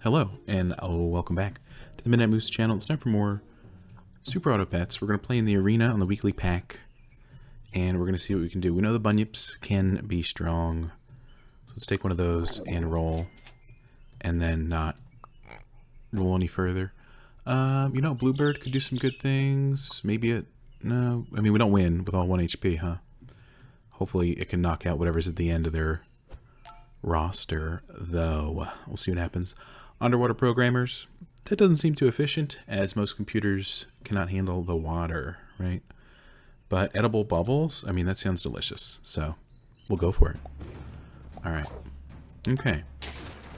Hello, and welcome back to the Midnight Moose channel. It's time for more Super Auto Pets. We're going to play in the arena on the weekly pack, and we're going to see what we can do. We know the bunyips can be strong, so let's take one of those and roll, and then not roll any further. Bluebird could do some good things. Maybe no, I mean, we don't win with all 1 HP, huh? Hopefully it can knock out whatever's at the end of their roster, though. We'll see what happens. Underwater programmers, that doesn't seem too efficient, as most computers cannot handle the water, right? But edible bubbles, I mean, that sounds delicious, so we'll go for it. Alright. Okay.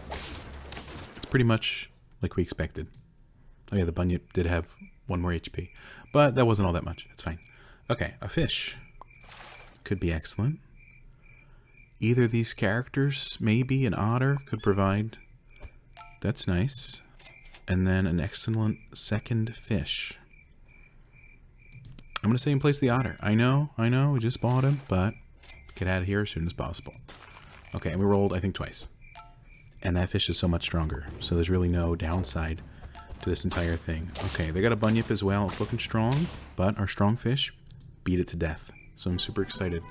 It's pretty much like we expected. Oh yeah, the bunyip did have 1 more HP, but that wasn't all that much. It's fine. Okay, a fish. Could be excellent. Either of these characters, maybe an otter, could provide. That's nice. And then an excellent second fish. I'm going to say in place of the otter. I know, we just bought him, but get out of here as soon as possible. Okay, and we rolled, I think, twice. And that fish is so much stronger, so there's really no downside to this entire thing. Okay, they got a bunyip as well. It's looking strong, but our strong fish beat it to death. So I'm super excited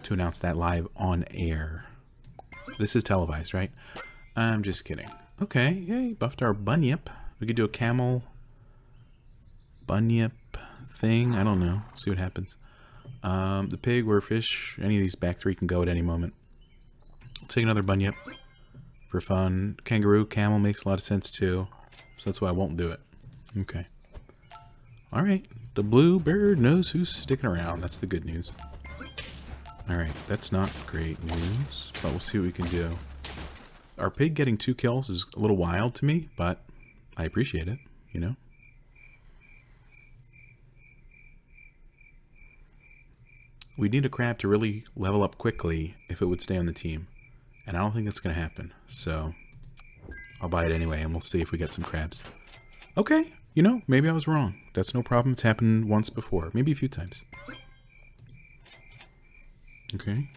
to announce that live on air. This is televised, right? I'm just kidding. Okay, yay, buffed our bunyip. We could do a camel bunyip thing. I don't know. See what happens. The pig or fish, any of these back three can go at any moment. I'll take another bunyip for fun. Kangaroo, camel makes a lot of sense too. So that's why I won't do it. Okay. Alright. The blue bird knows who's sticking around. That's the good news. Alright, that's not great news, but we'll see what we can do. Our pig getting 2 kills is a little wild to me, but I appreciate it, you know? We need a crab to really level up quickly if it would stay on the team. And I don't think that's going to happen, so I'll buy it anyway, and we'll see if we get some crabs. Okay, you know, maybe I was wrong. That's no problem. It's happened once before, maybe a few times. Okay.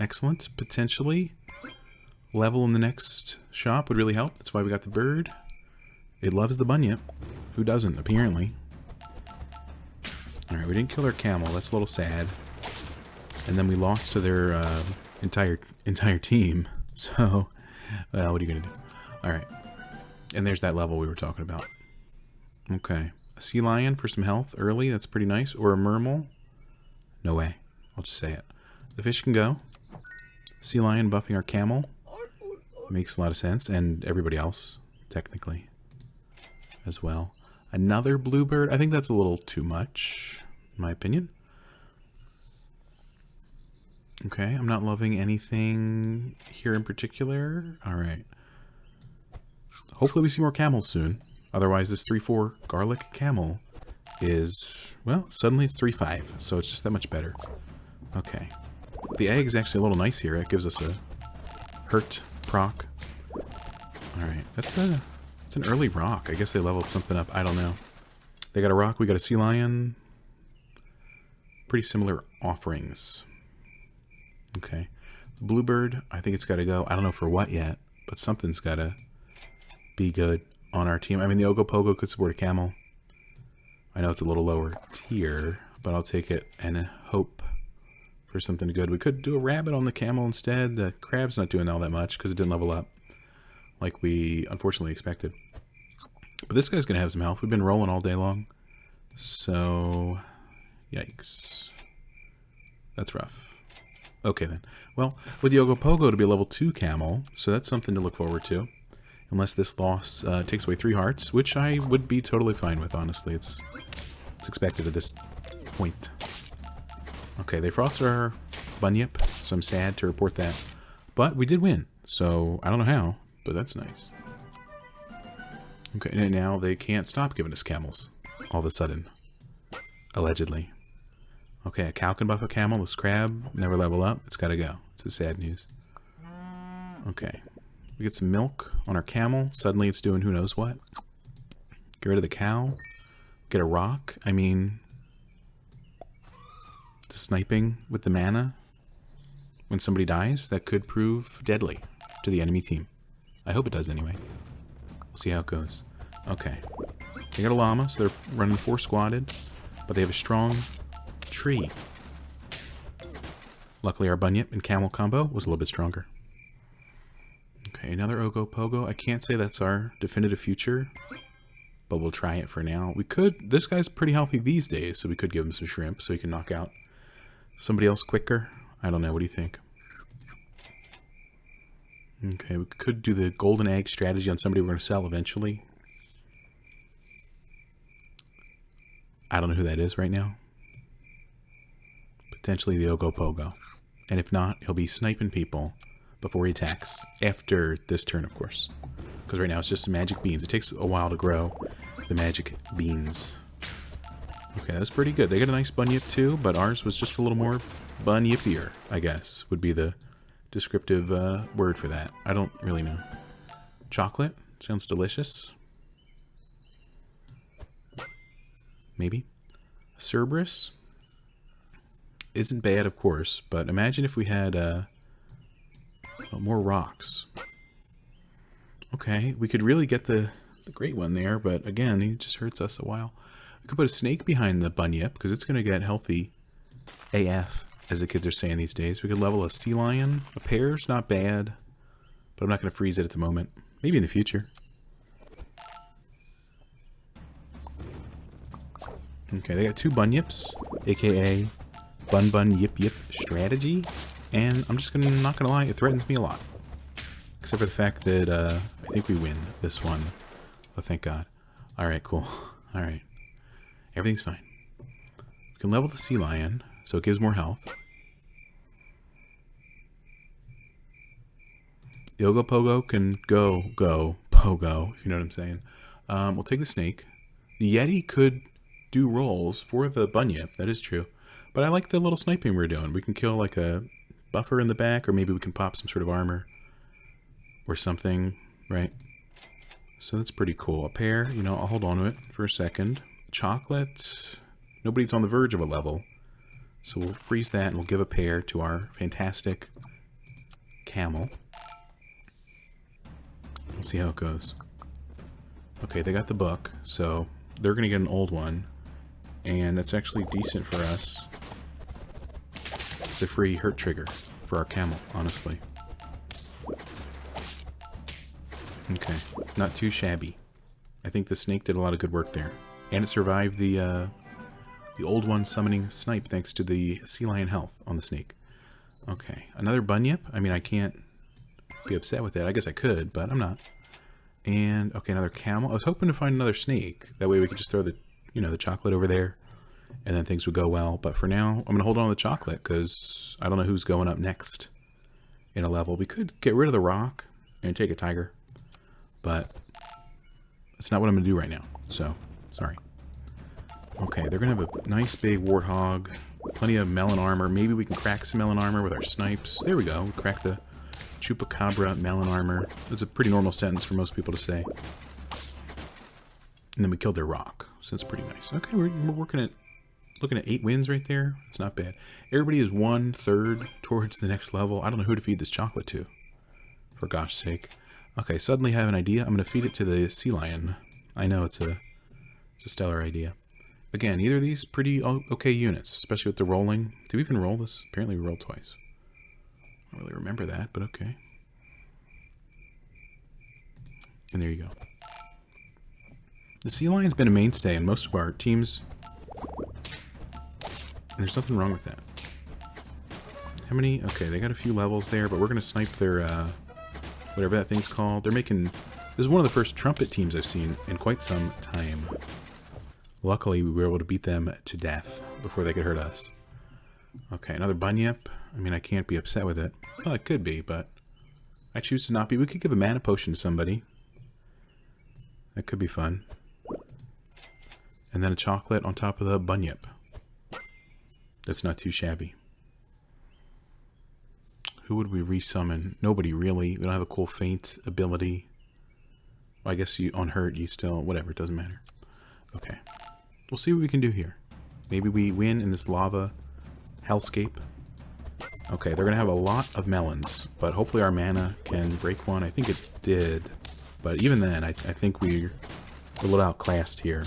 Excellent. Potentially level in the next shop would really help. That's why we got the bird. It loves the bunyip. Who doesn't, apparently. Alright, we didn't kill our camel. That's a little sad. And then we lost to their entire team. So, what are you going to do? Alright. And there's that level we were talking about. Okay. A sea lion for some health early. That's pretty nice. Or a mermal. No way. I'll just say it. The fish can go. Sea lion buffing our camel. Makes a lot of sense. And everybody else, technically, as well. Another bluebird. I think that's a little too much, in my opinion. Okay, I'm not loving anything here in particular. Alright. Hopefully we see more camels soon. Otherwise, this 3-4 garlic camel is, well, suddenly it's 3-5. So it's just that much better. Okay. The egg's actually a little nice here. It gives us a hurt proc. Alright, that's an early rock. I guess they leveled something up. I don't know. They got a rock, we got a sea lion. Pretty similar offerings. Okay. Bluebird, I think it's got to go. I don't know for what yet, but something's got to be good on our team. I mean, the Ogopogo could support a camel. I know it's a little lower tier, but I'll take it and hope for something good. We could do a rabbit on the camel instead. The crab's not doing all that much because it didn't level up like we unfortunately expected. But this guy's going to have some health. We've been rolling all day long. So, yikes. That's rough. Okay then. Well, with the Ogopogo to be a level 2 camel, so that's something to look forward to. Unless this loss takes away 3 hearts, which I would be totally fine with, honestly. It's expected at this point. Okay, they frosted our bunyip, so I'm sad to report that. But we did win, so I don't know how, but that's nice. Okay, and now they can't stop giving us camels, all of a sudden. Allegedly. Okay, a cow can buff a camel, this crab never level up, it's gotta go. It's the sad news. Okay. We get some milk on our camel, suddenly it's doing who knows what. Get rid of the cow. Get a rock, I mean... sniping with the mana when somebody dies, that could prove deadly to the enemy team. I hope it does anyway. We'll see how it goes. Okay. They got a llama, so they're running 4 squatted, but they have a strong tree. Luckily, our bunyip and camel combo was a little bit stronger. Okay, another Ogopogo. I can't say that's our definitive future, but we'll try it for now. We could... This guy's pretty healthy these days, so we could give him some shrimp so he can knock out somebody else quicker. I don't know. What do you think? Okay, we could do the golden egg strategy on somebody we're going to sell eventually. I don't know who that is right now. Potentially the Ogopogo. And if not, he'll be sniping people before he attacks. After this turn, of course. Because right now it's just some magic beans. It takes a while to grow the magic beans. Okay, that's pretty good. They got a nice bunyip too, but ours was just a little more bunyipier, I guess, would be the descriptive word for that. I don't really know. Chocolate? Sounds delicious. Maybe. Cerberus? Isn't bad, of course, but imagine if we had more rocks. Okay, we could really get the great one there, but again, he just hurts us a while. We could put a snake behind the bunyip, because it's going to get healthy AF, as the kids are saying these days. We could level a sea lion. A pair's not bad, but I'm not going to freeze it at the moment. Maybe in the future. Okay, they got 2 bunyips, aka bun yip yip strategy, and I'm just not gonna lie, it threatens me a lot. Except for the fact that I think we win this one. Oh, thank God. Alright, cool. Alright. Everything's fine. We can level the sea lion, so it gives more health. The Ogopogo can go, pogo, if you know what I'm saying. We'll take the snake. The Yeti could do rolls for the bunyip, that is true. But I like the little sniping we're doing. We can kill like a buffer in the back, or maybe we can pop some sort of armor or something, right? So that's pretty cool. A pair, you know, I'll hold on to it for a second. Chocolate, nobody's on the verge of a level. So we'll freeze that and we'll give a pair to our fantastic camel. We'll see how it goes. Okay, they got the book, so they're going to get an old one. And that's actually decent for us. It's a free hurt trigger for our camel, honestly. Okay, not too shabby. I think the snake did a lot of good work there. And it survived the old one summoning snipe thanks to the sea lion health on the snake. Okay, another bunyip? I mean, I can't be upset with that. I guess I could, but I'm not. And, okay, another camel. I was hoping to find another snake. That way we could just throw the, you know, the chocolate over there. And then things would go well. But for now, I'm going to hold on to the chocolate because I don't know who's going up next in a level. We could get rid of the rock and take a tiger. But that's not what I'm going to do right now. So, sorry. Okay, they're going to have a nice big warthog. Plenty of melon armor. Maybe we can crack some melon armor with our snipes. There we go. We crack the chupacabra melon armor. That's a pretty normal sentence for most people to say. And then we killed their rock. So that's pretty nice. Okay, we're working at... Looking at 8 wins right there. It's not bad. Everybody is 1/3 towards the next level. I don't know who to feed this chocolate to. For gosh sake. Okay, suddenly I have an idea. I'm going to feed it to the sea lion. I know it's a stellar idea. Again, either of these pretty okay units, especially with the rolling. Did we even roll this? Apparently we rolled twice. I don't really remember that, but okay. And there you go. The sea lion's been a mainstay in most of our teams. And there's nothing wrong with that. How many? Okay, they got a few levels there, but we're going to snipe their, whatever that thing's called. They're making... This is one of the first trumpet teams I've seen in quite some time. Luckily, we were able to beat them to death before they could hurt us. Okay, another bunyip. I mean, I can't be upset with it. Well, it could be, but I choose to not be. We could give a mana potion to somebody. That could be fun. And then a chocolate on top of the bunyip. That's not too shabby. Who would we resummon? Nobody really. We don't have a cool feint ability. Well, I guess you on hurt, you still... Whatever, it doesn't matter. Okay. We'll see what we can do here. Maybe we win in this lava hellscape. Okay, they're going to have a lot of melons, but hopefully our mana can break one. I think it did, but even then, I think we're a little outclassed here,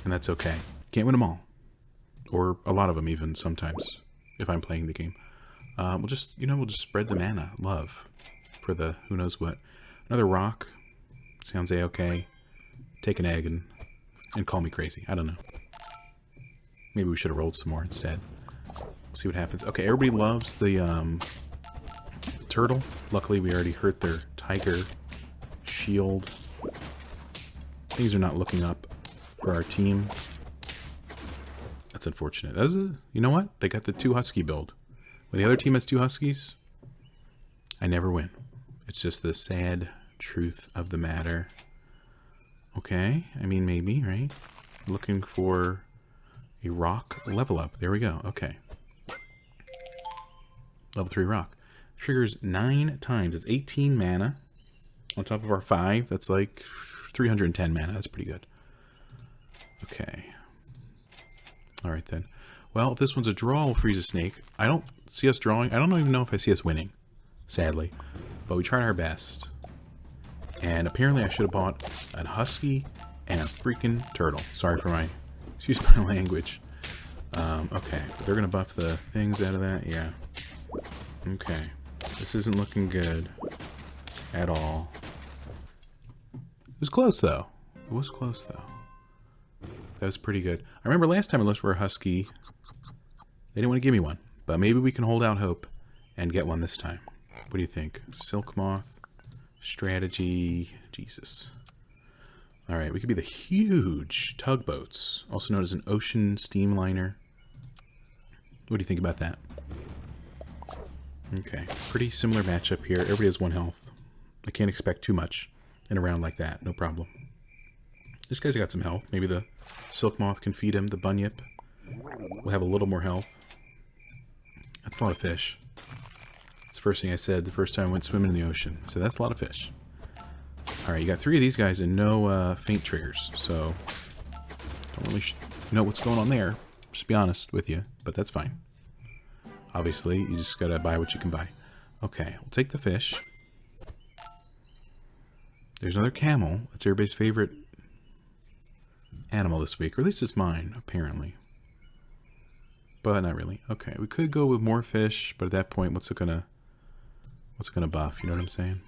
and that's okay. Can't win them all, or a lot of them even sometimes, if I'm playing the game. We'll just spread the mana, love, for the who knows what. Another rock, sounds a-okay. Take an egg and call me crazy. I don't know. Maybe we should have rolled some more instead. We'll see what happens. Okay, everybody loves the turtle. Luckily, we already hurt their tiger shield. Things are not looking up for our team. That's unfortunate. That was you know what? They got the 2 husky build. When the other team has 2 huskies, I never win. It's just the sad truth of the matter. Okay, I mean maybe, right? Looking for a rock level up. There we go. Okay. Level 3 rock. Triggers 9 times. It's 18 mana. On top of our 5, that's like 310 mana. That's pretty good. Okay. Alright then. Well, if this one's a draw, we'll freeze a snake. I don't see us drawing. I don't even know if I see us winning. Sadly. But we tried our best. And apparently I should have bought a husky and a freaking turtle. Sorry for my... excuse my language. Okay. They're going to buff the things out of that? Yeah. Okay. This isn't looking good. At all. It was close, though. It was close, though. That was pretty good. I remember last time I looked for a husky, they didn't want to give me one. But maybe we can hold out hope and get one this time. What do you think? Silk moth, strategy, Jesus. Alright, we could be the huge tugboats, also known as an ocean steamliner. What do you think about that? Okay, pretty similar matchup here. Everybody has 1 health. I can't expect too much in a round like that. No problem. This guy's got some health. Maybe the silk moth can feed him. The bunyip will have a little more health. That's a lot of fish. That's the first thing I said the first time I went swimming in the ocean. I said, that's a lot of fish. Alright, you got 3 of these guys and no faint triggers. So, don't really know what's going on there. Just be honest with you. But that's fine. Obviously, you just gotta buy what you can buy. Okay, we'll take the fish. There's another camel. That's everybody's favorite animal this week. Or at least it's mine, apparently. But not really. Okay, we could go with more fish, but at that point, what's it gonna buff? You know what I'm saying?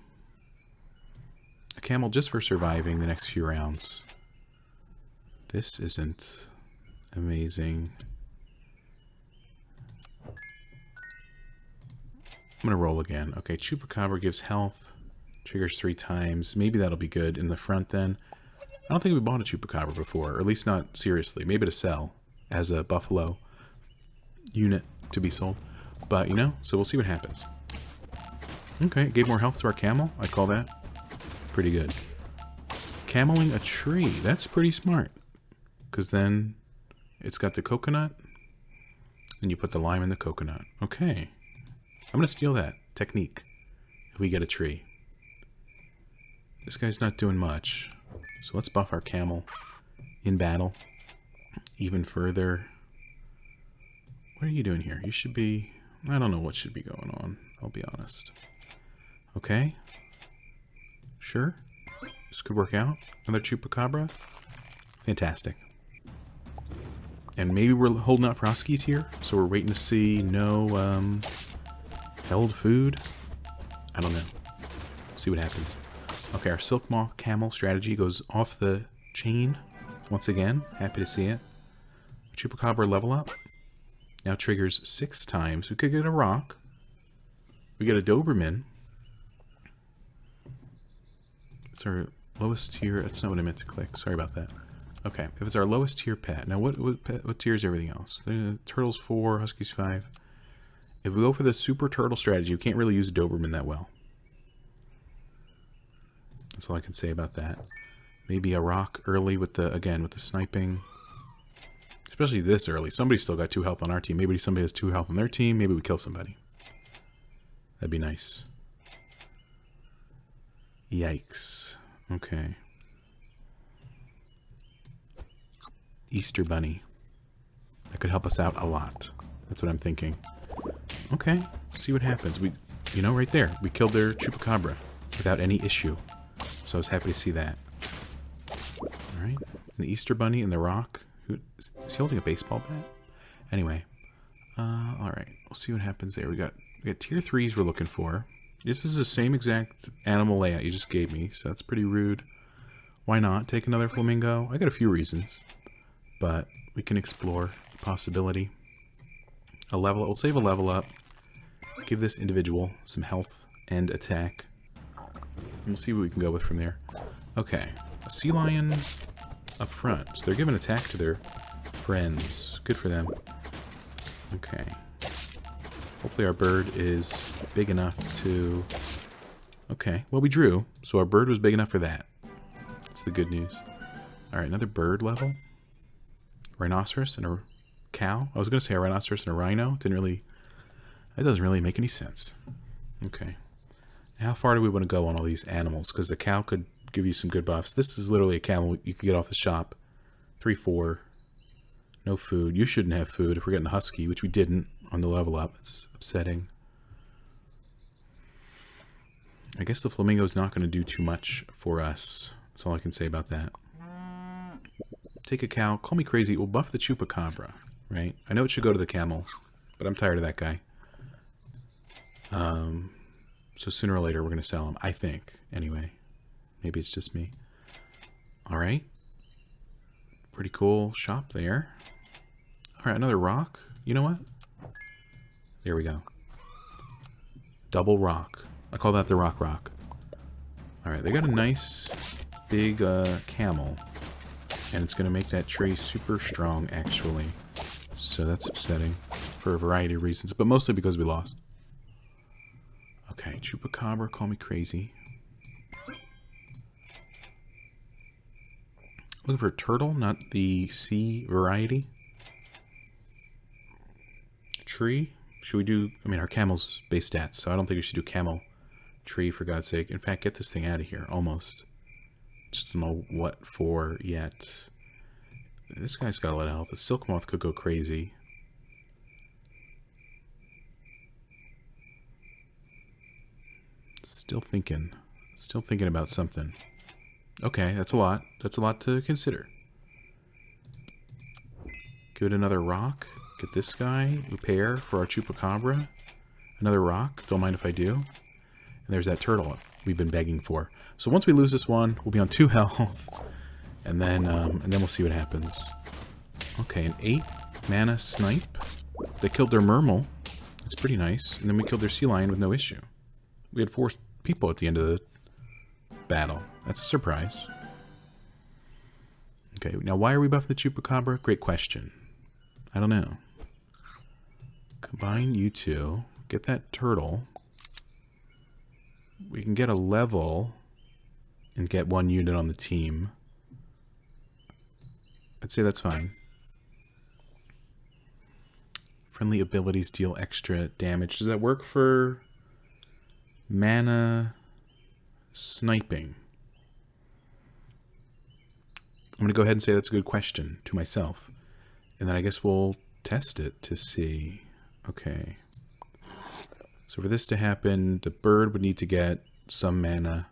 A camel just for surviving the next few rounds. This isn't amazing. I'm gonna roll again. Okay, Chupacabra gives health. Triggers 3 times. Maybe that'll be good in the front then. I don't think we bought a Chupacabra before, or at least not seriously. Maybe to sell as a buffalo unit to be sold. But, you know, so we'll see what happens. Okay, gave more health to our camel. I call that pretty good. Cameling a tree. That's pretty smart. Because then it's got the coconut, and you put the lime in the coconut. Okay. I'm going to steal that technique if we get a tree. This guy's not doing much. So let's buff our camel in battle even further. What are you doing here? You should be... I don't know what should be going on. I'll be honest. Okay. Sure. This could work out. Another Chupacabra. Fantastic. And maybe we're holding out for huskies here. So we're waiting to see no held food. I don't know. See what happens. Okay, our Silk Moth Camel strategy goes off the chain once again. Happy to see it. Chupacabra level up. Now triggers 6 times. We could get a rock. We get a Doberman. It's our lowest tier. That's not what I meant to click. Sorry about that. Okay, if it's our lowest tier pet. Now what tier is everything else? The turtle's 4, huskies 5. If we go for the super turtle strategy, we can't really use a Doberman that well. That's all I can say about that. Maybe a rock early with the, again, with the sniping. Especially this early. Somebody's still got 2 health on our team. Maybe somebody has 2 health on their team. Maybe we kill somebody. That'd be nice. Yikes. Okay. Easter Bunny. That could help us out a lot. That's what I'm thinking. Okay, see what happens. You know, right there, we killed their chupacabra without any issue. So I was happy to see that. Alright, the Easter Bunny and the Rock. Is he holding a baseball bat? Anyway, alright, we'll see what happens there. We got tier 3s we're looking for. This is the same exact animal layout you just gave me, so that's pretty rude. Why not take another flamingo? I got a few reasons, but we can explore the possibility. We'll save a level up. Give this individual some health and attack. And we'll see what we can go with from there. Okay, a sea lion up front. So they're giving attack to their friends. Good for them. Okay. Hopefully our bird is big enough to... Okay, well we drew, so our bird was big enough for that. That's the good news. Alright, another bird level. Rhinoceros and a cow. I was going to say a rhinoceros and a rhino. That doesn't really make any sense. Okay. How far do we want to go on all these animals? Because the cow could give you some good buffs. This is literally a camel you could get off the shop. 3-4. No food. You shouldn't have food if we're getting a husky, which we didn't on the level up. It's upsetting. I guess the flamingo is not going to do too much for us. That's all I can say about that. Take a cow. Call me crazy. We'll buff the chupacabra, right? I know it should go to the camel, but I'm tired of that guy. So sooner or later we're going to sell him, I think. Anyway, maybe it's just me. Alright. Pretty cool shop there. Alright, another rock. You know what? There we go. Double rock. I call that the rock rock. Alright, they got a nice big camel. And it's going to make that tray super strong, actually. So that's upsetting for a variety of reasons, but mostly because we lost. Okay, chupacabra, call me crazy. Looking for a turtle, not the sea variety. Tree? Should we do... I mean, our camel's base stats, so I don't think we should do camel tree, for God's sake. In fact, get this thing out of here, almost. Just don't know what for yet. This guy's got a lot of health. The silk moth could go crazy. Still thinking about something. Okay, that's a lot. That's a lot to consider. Give it another rock. Get this guy. Repair for our chupacabra. Another rock. Don't mind if I do. And there's that turtle we've been begging for. So once we lose this one, we'll be on 2 health. And then we'll see what happens. Okay, an 8 mana snipe. They killed their mermal. That's pretty nice. And then we killed their sea lion with no issue. We had 4 people at the end of the battle. That's a surprise. Okay, now why are we buffing the chupacabra? Great question. I don't know. Combine you two. Get that turtle. We can get a level and get 1 unit on the team. I'd say that's fine. Friendly abilities deal extra damage. Does that work for mana sniping? I'm going to go ahead and say that's a good question to myself. And then I guess we'll test it to see. Okay. So for this to happen, the bird would need to get some mana.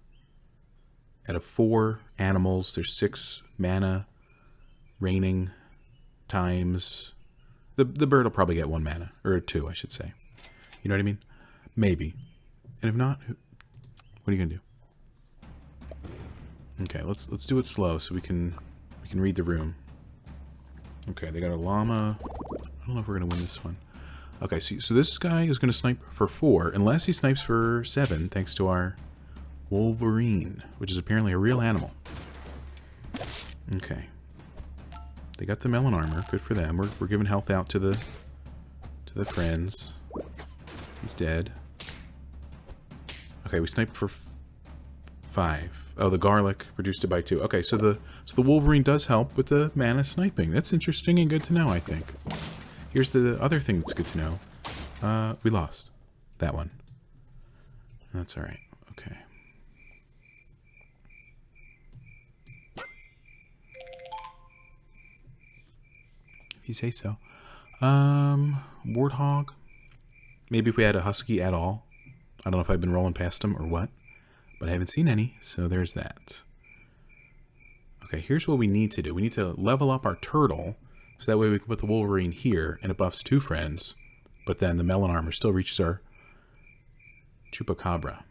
Out of 4 animals, there's 6 mana raining times. The bird will probably get 1 mana. Or 2, I should say. You know what I mean? Maybe. And if not, what are you going to do? Okay, let's do it slow so we can read the room. Okay, they got a llama. I don't know if we're going to win this one. Okay, so this guy is going to snipe for 4, unless he snipes for 7, thanks to our Wolverine, which is apparently a real animal. Okay. They got the melon armor. Good for them. We're giving health out to the friends. He's dead. Okay, we sniped for 5. Oh, the garlic reduced it by 2. Okay, so the Wolverine does help with the mana sniping. That's interesting and good to know, I think. Here's the other thing that's good to know. We lost that one. That's all right. Okay. If you say so. Warthog. Maybe if we had a husky at all. I don't know if I've been rolling past them or what, but I haven't seen any, so there's that. Okay, here's what we need to do. We need to level up our turtle, so that way we can put the Wolverine here, and it buffs 2 friends, but then the melon armor still reaches our Chupacabra.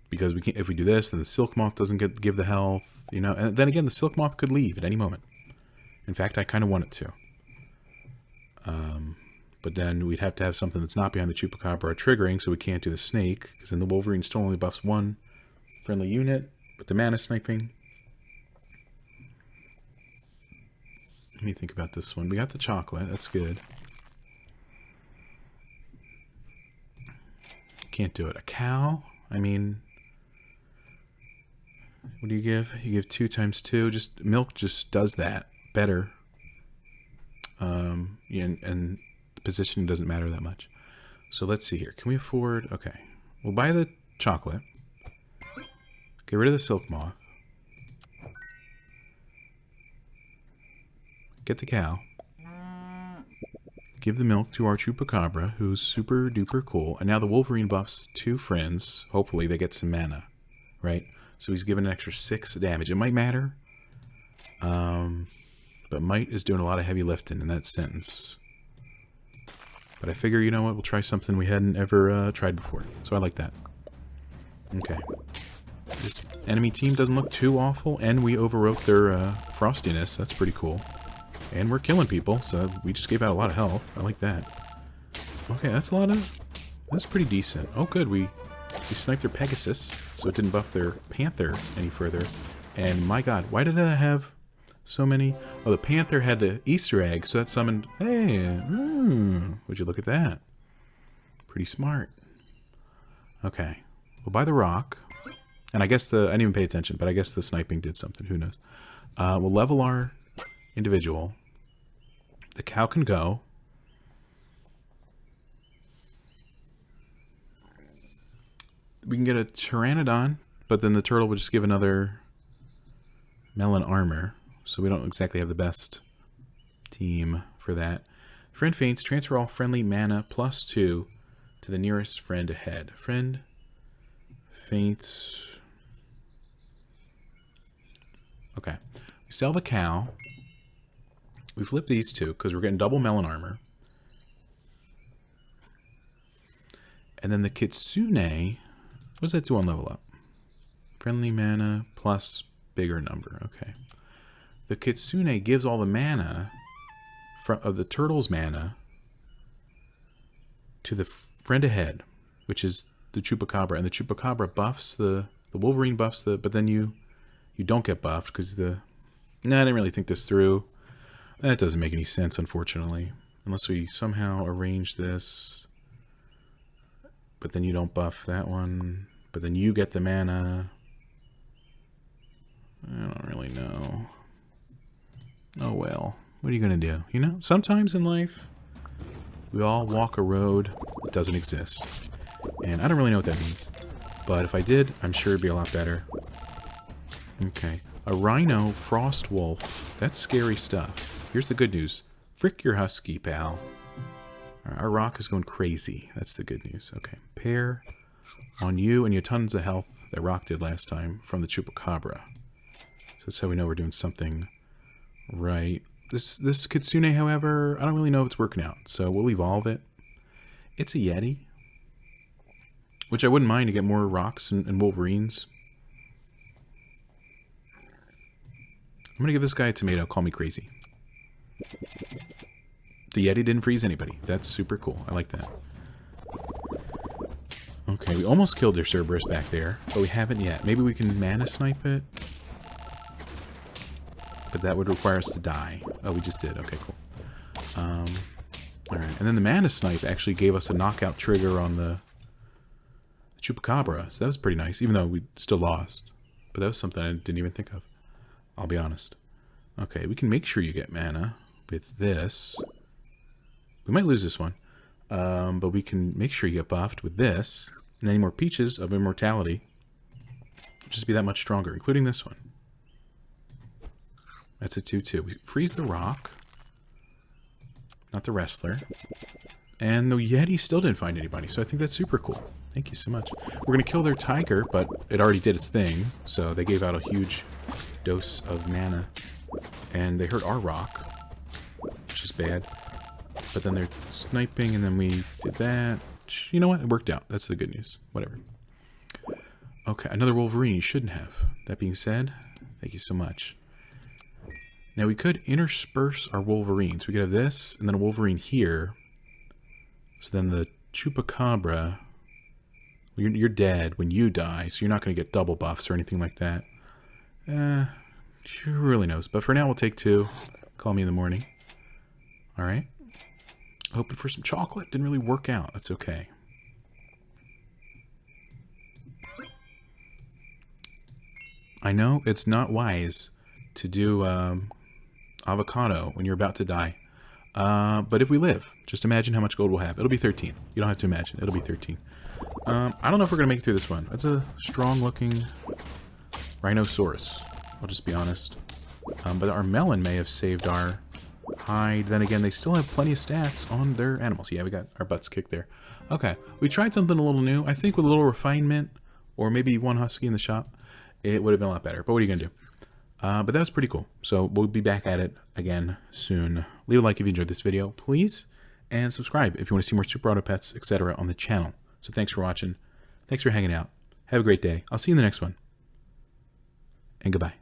Because we can't, if we do this, then the Silk Moth doesn't give the health, you know. And then again, the Silk Moth could leave at any moment. In fact, I kind of want it to. But then we'd have to have something that's not behind the Chupacabra triggering, so we can't do the snake, because then the Wolverine still only buffs 1 friendly unit with the mana sniping. Let me think about this one. We got the chocolate, that's good. Can't do it. A cow? I mean, what do you give? You give 2 times 2. Just milk just does that better. Yeah, and the positioning doesn't matter that much. So let's see here. Can we afford? Okay, we'll buy the chocolate. Get rid of the Silk Moth. Get the cow. Give the milk to our Chupacabra, who's super duper cool. And now the Wolverine buffs 2 friends. Hopefully they get some mana, right? So he's given an extra 6 damage. It might matter. But might is doing a lot of heavy lifting in that sentence. But I figure, you know what, we'll try something we hadn't ever tried before. So I like that. Okay. This enemy team doesn't look too awful, and we overwrote their frostiness. That's pretty cool. And we're killing people, so we just gave out a lot of health. I like that. Okay, that's a lot of... That's pretty decent. Oh, good. We sniped their Pegasus, so it didn't buff their Panther any further. And my god, why did I have so many? Oh, the Panther had the Easter egg, so that summoned... Hey, would you look at that? Pretty smart. Okay. We'll buy the rock. And I guess I didn't even pay attention, but I guess the sniping did something. Who knows? We'll level our individual. The cow can go. We can get a Pteranodon, but then the turtle would just give another melon armor. So we don't exactly have the best team for that. Friend faints. Transfer all friendly mana +2 to the nearest friend ahead. Friend faints. Okay. We sell the cow. We flip these 2 because we're getting double melon armor. And then the Kitsune, what does that do on level up? Friendly mana plus bigger number. Okay. The Kitsune gives all the mana of the turtle's mana to the friend ahead, which is the Chupacabra. And the Chupacabra buffs the Wolverine buffs but then you don't get buffed because I didn't really think this through. That doesn't make any sense, unfortunately. Unless we somehow arrange this. But then you don't buff that one. But then you get the mana. I don't really know. Oh well. What are you going to do? You know, sometimes in life, we all walk a road that doesn't exist. And I don't really know what that means. But if I did, I'm sure it'd be a lot better. Okay. A rhino frost wolf. That's scary stuff. Here's the good news. Frick your husky, pal. Our rock is going crazy. That's the good news. Okay. Pair on you, and you have tons of health that rock did last time from the Chupacabra. So that's how we know we're doing something right. This Kitsune, however, I don't really know if it's working out. So we'll evolve it. It's a Yeti. Which I wouldn't mind to get more rocks and Wolverines. I'm going to give this guy a tomato. Call me crazy. The Yeti didn't freeze anybody. That's super cool. I like that. Okay, we almost killed their Cerberus back there, but we haven't yet. Maybe we can mana snipe it? But that would require us to die. Oh, we just did. Okay, cool. Alright, and then the mana snipe actually gave us a knockout trigger on the Chupacabra, so that was pretty nice, even though we still lost. But that was something I didn't even think of. I'll be honest. Okay, we can make sure you get mana with this. We might lose this one. But we can make sure you get buffed with this. And any more peaches of immortality will just be that much stronger, including this one. That's a 2-2. We freeze the rock. not the wrestler. And the Yeti still didn't find anybody, so I think that's super cool. Thank you so much. We're going to kill their tiger, but it already did its thing, so they gave out a huge dose of mana. And they hurt our rock, which is bad. But then they're sniping, and then we did that. You know what? It worked out. That's the good news. Whatever. Okay, another Wolverine. You shouldn't have. That being said, thank you so much. Now, we could intersperse our Wolverines. We could have this, and then a Wolverine here. So then the Chupacabra, you're dead when you die, so you're not going to get double buffs or anything like that. Who really knows? But for now, we'll take 2. Call me in the morning. Alright. Hoping for some chocolate. Didn't really work out. That's okay. I know it's not wise to do avocado when you're about to die. But if we live, just imagine how much gold we'll have. It'll be 13. You don't have to imagine. It'll be 13. I don't know if we're going to make it through this one. That's a strong-looking rhinoceros. I'll just be honest. But our melon may have saved our hide. Then again, they still have plenty of stats on their animals. Yeah, we got our butts kicked there. Okay, we tried something a little new. I think with a little refinement, or maybe one husky in the shop, it would have been a lot better. But what are you going to do? But that was pretty cool. So we'll be back at it again soon. Leave a like if you enjoyed this video, please. And subscribe if you want to see more Super Auto Pets, etc. on the channel. So thanks for watching. Thanks for hanging out. Have a great day. I'll see you in the next one. And goodbye.